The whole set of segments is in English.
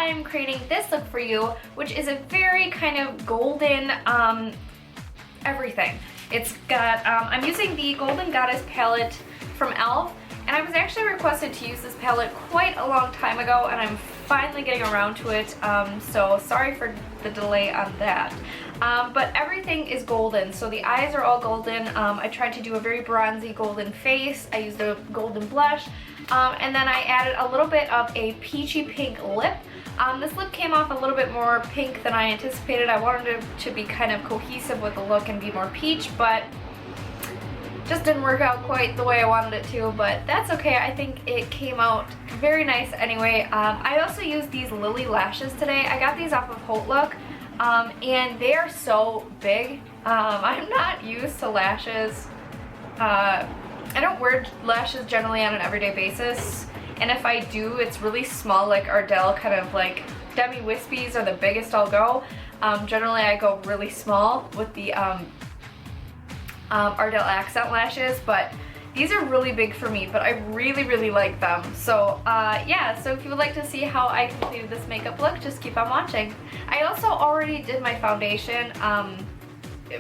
I am creating this look for you, which is a very kind of golden everything. It's got, I'm using the Golden Goddess palette from e.l.f. and I was actually requested to use this palette quite a long time ago, and I'm finally getting around to it, so sorry for the delay on that. But everything is golden, so the eyes are all golden. I tried to do a very bronzy golden face. I used a golden blush, and then I added a little bit of a peachy pink lip. This lip came off a little bit more pink than I anticipated. I wanted it to be kind of cohesive with the look and be more peach, but just didn't work out quite the way I wanted it to, but that's okay. I think it came out very nice anyway. I also used these Lilly lashes today. I got these off of Hautelook, and they are so big. I'm not used to lashes. I don't wear lashes generally on an everyday basis, and if I do, it's really small, like Ardell, kind of like Demi Wispies are the biggest I'll go. Generally I go really small with the Ardell accent lashes, but these are really big for me, but I really like them. So yeah, so if you would like to see how I completed this makeup look, just keep on watching. I also already did my foundation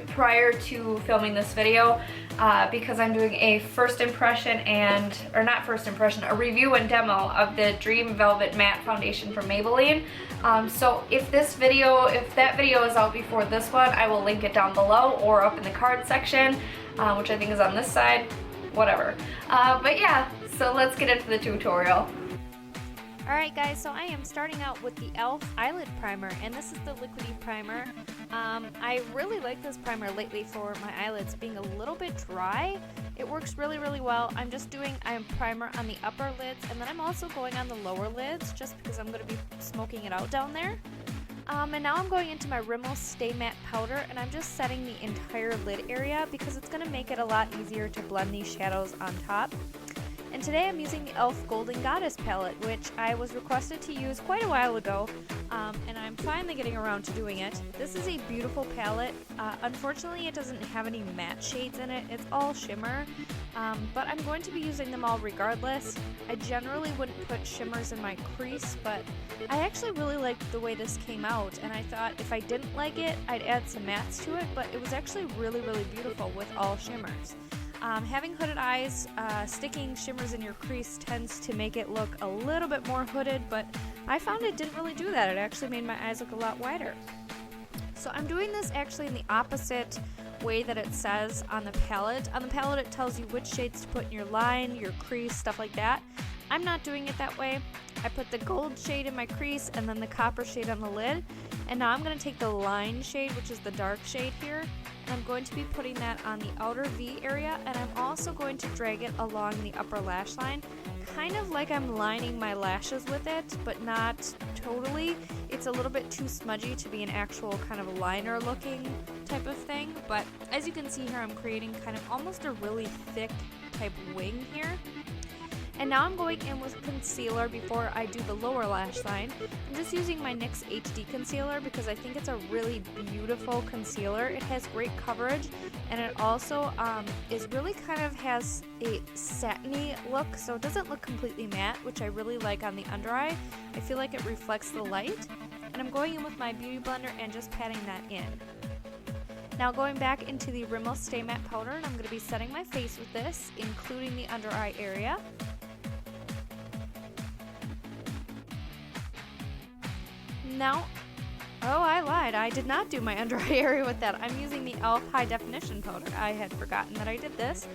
prior to filming this video because I'm doing a first impression or not first impression, a review and demo of the Dream Velvet Matte Foundation from Maybelline. So if that video is out before this one, I will link it down below or up in the card section, which I think is on this side, whatever. But yeah, so let's get into the tutorial. Alright guys, so I am starting out with the e.l.f. eyelid primer, and this is the liquidy primer. I really like this primer lately for my eyelids being a little bit dry. It works really well. I'm just doing primer on the upper lids, and then I'm also going on the lower lids just because I'm going to be smoking it out down there. And now I'm going into my Rimmel Stay Matte Powder, and I'm just setting the entire lid area because it's going to make it a lot easier to blend these shadows on top. And today I'm using the e.l.f. Golden Goddess palette, which I was requested to use quite a while ago, and I'm finally getting around to doing it. This is a beautiful palette. Unfortunately, it doesn't have any matte shades in it. It's all shimmer, but I'm going to be using them all regardless. I generally wouldn't put shimmers in my crease, but I actually really liked the way this came out, and I thought if I didn't like it, I'd add some mattes to it, but it was actually really beautiful with all shimmers. Having hooded eyes, sticking shimmers in your crease tends to make it look a little bit more hooded, but I found it didn't really do that. It actually made my eyes look a lot wider. So I'm doing this actually in the opposite way that it says on the palette. On the palette it tells you which shades to put in your line, your crease, stuff like that. I'm not doing it that way. I put the gold shade in my crease and then the copper shade on the lid. And now I'm going to take the line shade, which is the dark shade here, and I'm going to be putting that on the outer V area, and I'm also going to drag it along the upper lash line, kind of like I'm lining my lashes with it, but not totally. It's a little bit too smudgy to be an actual kind of liner looking type of thing, but as you can see here, I'm creating kind of almost a really thick type wing here. And now I'm going in with concealer before I do the lower lash line. I'm just using my NYX HD concealer because I think it's a really beautiful concealer. It has great coverage, and it also is really kind of has a satiny look, so it doesn't look completely matte, which I really like on the under eye. I feel like it reflects the light. And I'm going in with my beauty blender and just patting that in. Now going back into the Rimmel Stay Matte Powder, and I'm going to be setting my face with this, including the under eye area. Now, oh, I lied. I did not do my under eye area with that. I'm using the e.l.f. High Definition Powder. I had forgotten that I did this.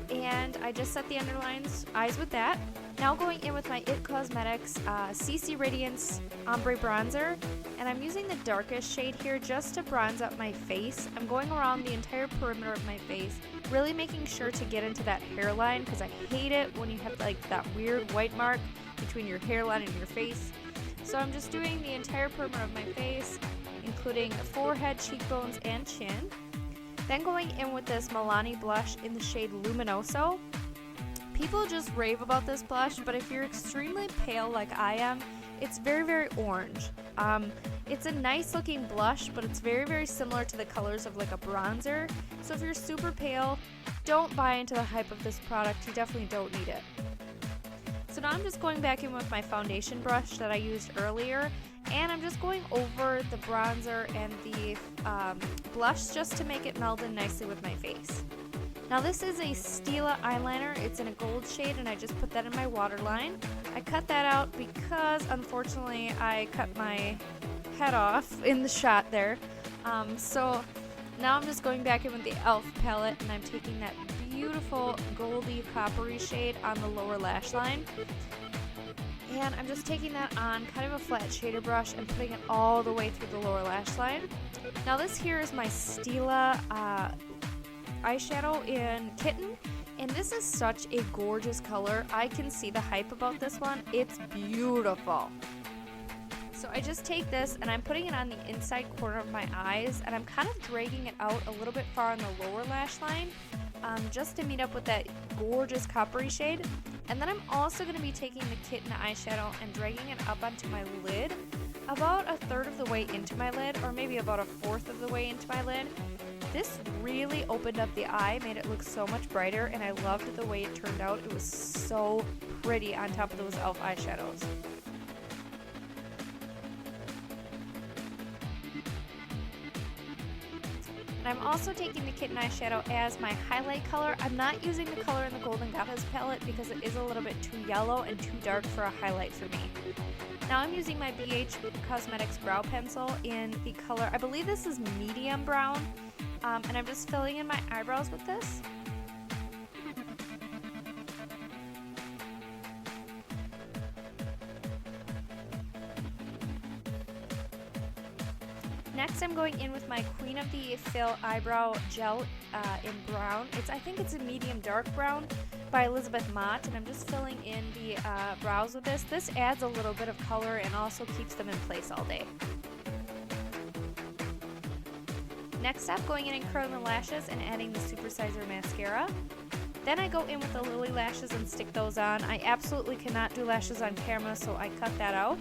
And I just set the underlines eyes with that. Now going in with my IT Cosmetics CC Radiance Ombre Bronzer. And I'm using the darkest shade here just to bronze up my face. I'm going around the entire perimeter of my face, really making sure to get into that hairline because I hate it when you have like that weird white mark between your hairline and your face. So I'm just doing the entire perimeter of my face, including forehead, cheekbones, and chin. Then going in with this Milani blush in the shade Luminoso. People just rave about this blush, but if you're extremely pale like I am, it's very orange. It's a nice looking blush, but it's very similar to the colors of like a bronzer. So if you're super pale, don't buy into the hype of this product. You definitely don't need it. So So now I'm just going back in with my foundation brush that I used earlier, and I'm just going over the bronzer and the blush just to make it meld in nicely with my face. Now this is a Stila eyeliner. It's in a gold shade, and I just put that in my waterline. I cut that out because unfortunately I cut my head off in the shot there. So now I'm just going back in with the e.l.f. palette, and I'm taking that beautiful goldy coppery shade on the lower lash line. And I'm just taking that on kind of a flat shader brush and putting it all the way through the lower lash line. Now this here is my Stila eyeshadow in Kitten, and this is such a gorgeous color. I can see the hype about this one. It's beautiful. So I just take this and I'm putting it on the inside corner of my eyes, and I'm kind of dragging it out a little bit far on the lower lash line, just to meet up with that gorgeous coppery shade. And then I'm also going to be taking the Kitten eyeshadow and dragging it up onto my lid, about a third of the way into my lid, or maybe about a fourth of the way into my lid. This really opened up the eye, made it look so much brighter, and I loved the way it turned out. It was so pretty on top of those e.l.f. eyeshadows. And I'm also taking the Kitten eyeshadow as my highlight color. I'm not using the color in the Golden Goddess palette because it is a little bit too yellow and too dark for a highlight for me. Now I'm using my BH Cosmetics brow pencil in the color, I believe this is medium brown, and I'm just filling in my eyebrows with this. Next, I'm going in with my Queen of the Fill Eyebrow Gel in brown. I think it's a medium dark brown by Elizabeth Mott, and I'm just filling in the brows with this. This adds a little bit of color and also keeps them in place all day. Next up, going in and curling the lashes and adding the supersizer mascara. Then I go in with the Lilly lashes and stick those on. I absolutely cannot do lashes on camera, so I cut that out.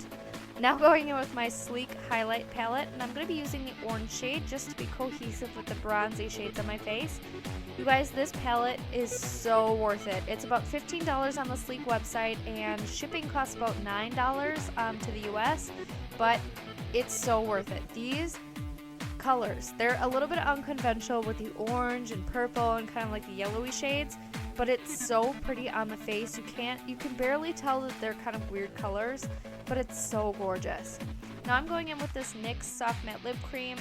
Now going in with my sleek highlight palette, and I'm going to be using the orange shade just to be cohesive with the bronzy shades on my face. You guys, this palette is so worth it. It's about $15 on the Sleek website, and shipping costs about $9 to the US, but it's so worth it. These colors, they're a little bit unconventional with the orange and purple and kind of like the yellowy shades, but it's so pretty on the face. You can barely tell that they're kind of weird colors, but it's so gorgeous. Now I'm going in with this NYX Soft Matte Lip Cream.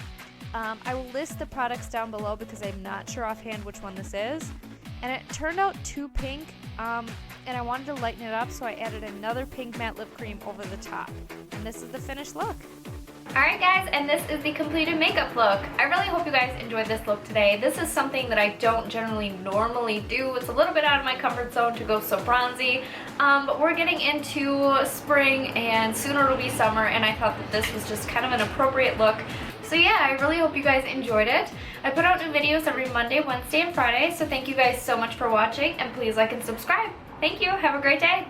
I will list the products down below because I'm not sure offhand which one this is. And it turned out too pink, and I wanted to lighten it up, so I added another pink matte lip cream over the top. And this is the finished look. Alright guys, and this is the completed makeup look. I really hope you guys enjoyed this look today. This is something that I don't generally normally do. It's a little bit out of my comfort zone to go so bronzy, but we're getting into spring and soon it'll be summer, and I thought that this was just kind of an appropriate look. So yeah, I really hope you guys enjoyed it. I put out new videos every Monday, Wednesday, and Friday, so thank you guys so much for watching, and please like and subscribe. Thank you, have a great day.